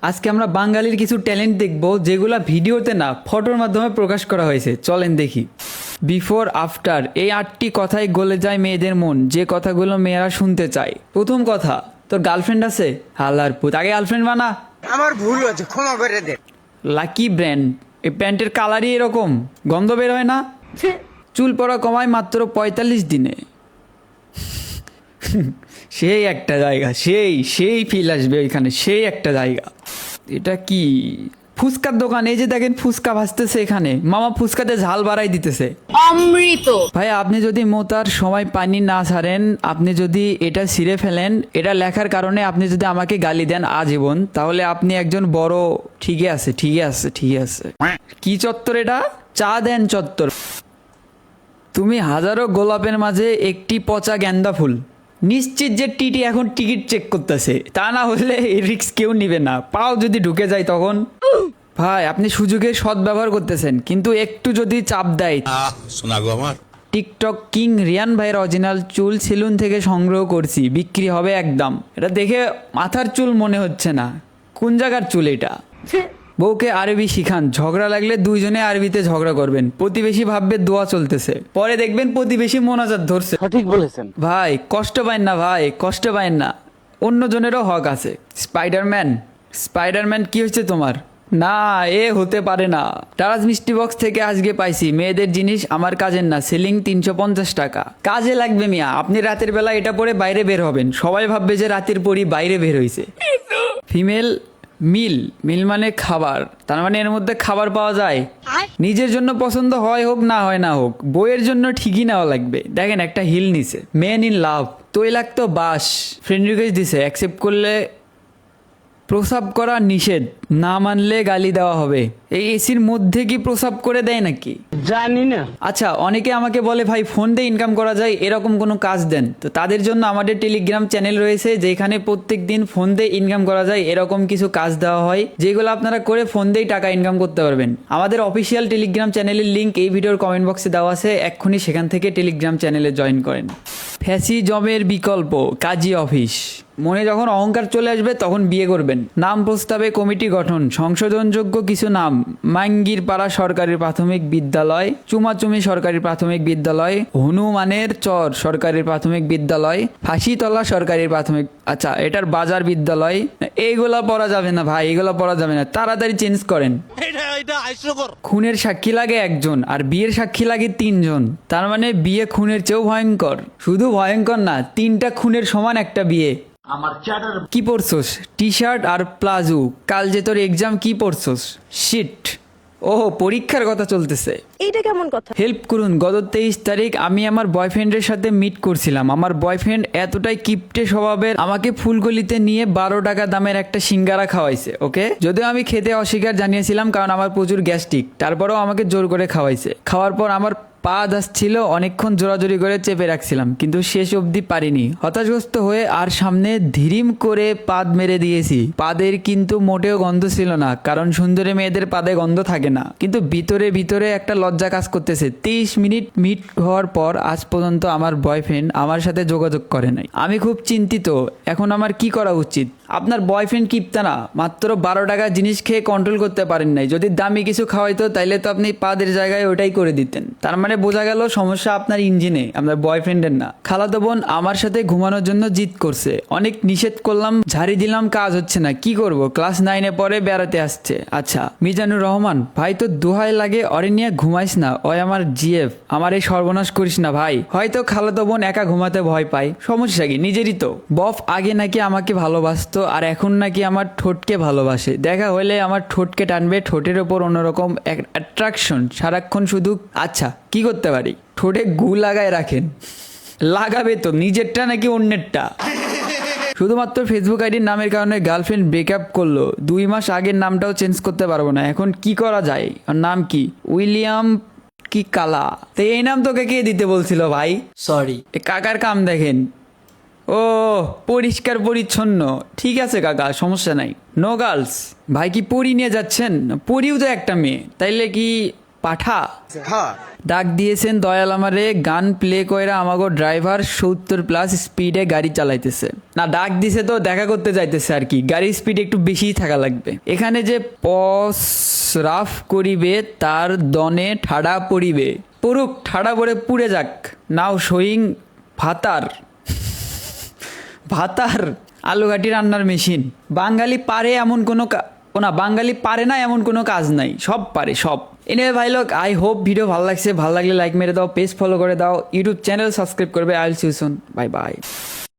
আজকে আমরা বাঙালির কিছু ট্যালেন্ট দেখব যেগুলা ভিডিওতে না ফটোর মাধ্যমে প্রকাশ করা হয়েছে। চলেন দেখি। বিফোর আফটার, এই 8টি কথাই গলে যায় মেয়েদের মন, যে কথাগুলো মেয়েরা শুনতে চায়। প্রথম কথা, তোর গার্লফ্রেন্ড আছে? হালার পুত, আগে গার্লফ্রেন্ড বানা। আমার ভুল হয়েছে, ক্ষমা করে দে। লাকি ব্র্যান্ড, এই প্যান্টের কালারই এরকম, গন্ধ বের হয় না। চুল পড়া কমায় মাত্র 45 দিনে। সেই একটা জায়গা, সেই সেই ফিল আসবে ওইখানে, সেই একটা জায়গা। এটা কি ফুচকার দোকান? এই যে দেখেন ফুচকা ভাজতেছে এখানে, মামা ফুচকাতে ঝাল বাড়াই দিতেছে। অমৃত ভাই আপনি যদি মোতার সময় পানি না ছাড়েন, আপনি যদি এটা ছিঁড়ে ফেলেন, এটা লেখার কারণে আপনি যদি আমাকে গালি দেন আজীবন, তাহলে আপনি একজন বড়। ঠিকই আছে, ঠিকই আছে, ঠিকই আছে। কি চত্বর এটা? চা দেন চত্বর। তুমি হাজারো গোলাপের মাঝে একটি পচা গেন্দা ফুল। নিশ্চিত যে টিটি এখন টিকিট চেক করতেছে, তা না হলে এই রিস্ক কেউ নিবে না। পাও যদি ঢুকে যায় তখন। ভাই আপনি সুযোগের সদ্ব্যবহার করতেছেন, কিন্তু একটু যদি চাপ দেয়। শোনা গো আমার টিকটক কিং রিয়ান ভাইয়ের অরিজিনাল চুল সেলুন থেকে সংগ্রহ করছি, বিক্রি হবে একদম। এটা দেখে মাথার চুল মনে হচ্ছে না, কোন জায়গার চুল এটা? বউকে আরবি শিখান, ঝগড়া লাগলে দুইজনে আরবিতে ঝগড়া করবেন, প্রতিবেশী ভাববে দোয়া চলতেছে, পরে দেখবেন প্রতিবেশী মোনাজাত ধরছে। সঠিক বলেছেন ভাই কষ্ট পাইন না, ভাই কষ্ট পাইন না, অন্যজনেরও হক আছে। স্পাইডারম্যান, স্পাইডারম্যান কি হচ্ছে তোমার? না, এ হতে পারে না। টারাজ মিষ্টি বক্স থেকে আজকে পাইছি, মেয়েদের জিনিস আমার কাজের না, সেলিং 350 টাকা। কাজে লাগবে মিয়া, আপনি রাতের বেলা এটা পরে বাইরে বের হবেন, সবাই ভাববে যে রাতের পরই বাইরে বের হয়েছে। ফিমেল মিল, মিল মানে খাবার, তার মানে এর মধ্যে খাবার পাওয়া যায়। নিজের জন্য পছন্দ হয় হোক না হয় না হোক, বইয়ের জন্য ঠিকই নেওয়া লাগবে। দেখেন একটা হিল নিছে, মেন ইন লাভ। তৈলাক্ত বাস, ফ্রেন্ড রিকোয়েস্ট দিছে, অ্যাকসেপ্ট করলে প্রসাব করা নিষেধ, না মানলে গালি দেওয়া হবে। এই এসির মধ্যে কি প্রসাব করে দেয় নাকি? জানি না। আচ্ছা, অনেকে আমাকে বলে ভাই ফোন দিয়ে ইনকাম করা যায়, এরকম কোনো কাজ দেন। তো তাদের জন্য আমাদের টেলিগ্রাম চ্যানেল রয়েছে, যেখানে প্রত্যেক দিন ফোন দিয়ে ইনকাম করা যায় এরকম কিছু কাজ দেওয়া হয়, যেগুলো আপনারা করে ফোন দিয়েই টাকা ইনকাম করতে পারবেন। আমাদের অফিসিয়াল টেলিগ্রাম চ্যানেলের লিঙ্ক এই ভিডিওর কমেন্ট বক্সে দেওয়া আছে, এক্ষুনি সেখান থেকে টেলিগ্রাম চ্যানেলে জয়েন করেন। ফ্যাসিজমের বিকল্প কাজী অফিস। মনে যখন অহংকার চলে আসবে তখন বিয়ে করবেন। নাম প্রস্তাবে কমিটি গঠন, সংশোধনযোগ্য কিছু নাম: মাঙ্গিরপাড়া সরকারি প্রাথমিক বিদ্যালয়, চুমাচুমি সরকারি প্রাথমিক বিদ্যালয়, হনুমানের চর সরকারি প্রাথমিক বিদ্যালয়, ফাঁসিতলা সরকারি প্রাথমিক, আচ্ছা এটার বাজার বিদ্যালয়। এইগুলা পড়া যাবে না ভাই, এগুলা পড়া যাবে না, তাড়াতাড়ি চেঞ্জ করেন। খুনের সাক্ষী লাগে একজন আর বিয়ের সাক্ষী লাগে 3 জন, তার মানে বিয়ে খুনের চেয়েও ভয়ঙ্কর। শুধু ভয়ঙ্কর না, 3টা খুনের সমান একটা বিয়ে। কি পড়ছস? টি শার্ট আর প্লাজো। কাল যে তোর এক্সাম, কি পড়ছস? শিট। ওহ, পরীক্ষার কথা চলতেছে। এইটা কেমন কথা? হেল্প করুন, গত 23 তারিখ আমি আমার বয়ফ্রেন্ডের সাথে মিট করছিলাম। আমার বয়ফ্রেন্ড এতটাই কিপটে স্বভাবের, আমাকে ফুলগলিতে নিয়ে 12 টাকা দামের একটা সিঙ্গারা খাওয়াইছে। ওকে, যদিও আমি খেতে অস্বীকার জানিয়েছিলাম কারণ আমার প্রচুর গ্যাস্ট্রিক, তারপরেও আমাকে জোর করে খাওয়াইছে। খাওয়ার পর আমার পা ছিল, অনেকক্ষণ জোরাজোরি করে চেপে রাখছিলাম, কিন্তু শেষ অবধি পারিনি। হতাশগ্রস্ত হয়ে আর সামনে ধীরিম করে পাদ মেরে দিয়েছি। পাদের কিন্তু মোটেও গন্ধ ছিল না, কারণ সুন্দরী মেয়েদের পাদে গন্ধ থাকে না, কিন্তু ভিতরে ভিতরে একটা লজ্জা কাজ করতেছে। 23 মিনিট মিট হওয়ার পর আজ পর্যন্ত আমার বয়ফ্রেন্ড আমার সাথে যোগাযোগ করে নাই। আমি খুব চিন্তিত, এখন আমার কি করা উচিত? আপনার বয়ফ্রেন্ড কিপটা না, মাত্র 12 টাকা জিনিস খেয়ে কন্ট্রোল করতে পারেন নাই। যদি দামি কিছু খাওয়াইতো তাইলে তো আপনি পাদের জায়গায় ওটাই করে দিতেন। তার মানে বোঝা গেল সমস্যা আপনার ইঞ্জিনে, আপনার বয়ফ্রেন্ডের না। খালাতো বোন আমার সাথে ঘুমানোর জন্য জিদ করছে, অনেক নিষেধ করলাম, ঝাড়ি দিলাম, কাজ হচ্ছে না, কি করব? ক্লাস 9-এ পরে বেড়াতে আসছে। আচ্ছা, মিজানুর রহমান ভাই, তো দোহাই লাগে, অরে নিয়ে ঘুমাইস না, ওই আমার জিএফ, আমার এই সর্বনাশ করিস না ভাই। হয়তো খালাতো বোন একা ঘুমাতে ভয় পায়, সমস্যা কি? নিজেরই তো। বফ আগে নাকি আমাকে ভালোবাসতো, আর এখন নাকি আমার ঠোঁটকে ভালোবাসে। দেখা হলে আমার ঠোঁটকে টানবে, ঠোঁটের ওপর অন্যরকম অ্যাট্রাকশন সারাক্ষণ শুধু। আচ্ছা, কি করতে পারি? ঠোঁটে গু লাগায় রাখেন। লাগাবে তো, নিজেরটা নাকি অন্যেরটা? শুধুমাত্র ফেসবুক আইডির নামের কারণে গার্লফ্রেন্ড ব্রেকআপ করলো, 2 মাস আগের নামটাও চেঞ্জ করতে পারবো না, এখন কি করা যায়? আর নাম কি? উইলিয়াম কি কালা। তো এই নাম তোকে কে দিতে বলছিল ভাই? সরি। কাকার কাম দেখেন। ও, পরিষ্কার পরিচ্ছন্ন, ঠিক আছে কাকা, সমস্যা নাই। No girls. ভাই কি পরি নিয়ে যাচ্ছেন? পরিও তো একটা মেয়ে, তাইলে কি পাঠা হ্যাঁ ডাক দিয়েছেন দয়াল আমারে গান প্লে কইরা আমাগো ড্রাইভার 70+ স্পিডে গাড়ি চালাইতেছে না ডাক দিছে তো দেখা করতে যাইতেছে আর কি গাড়ির স্পিড একটু বেশিই থাকা লাগবে এখানে যে রাফ করিবে তার দনে ঠাডা পড়িবে পড়ুক ঠাডা পড়ে পুড়ে যাক নাও শোয়িং ভাতার ভাতার আলুঘাটি রান্নার মেশিন বাঙালি পারে এমন কোনো বাঙালি পারে না এমন কোনো কাজ নাই সব পারে সব এনিওয়ে ভাই লোক আই হোপ ভিডিও ভালো লাগছে ভালো লাগলে লাইক মেরে দাও পেজ ফলো করে দাও ইউটিউব চ্যানেল সাবস্ক্রাইব করবে I will see you soon bye by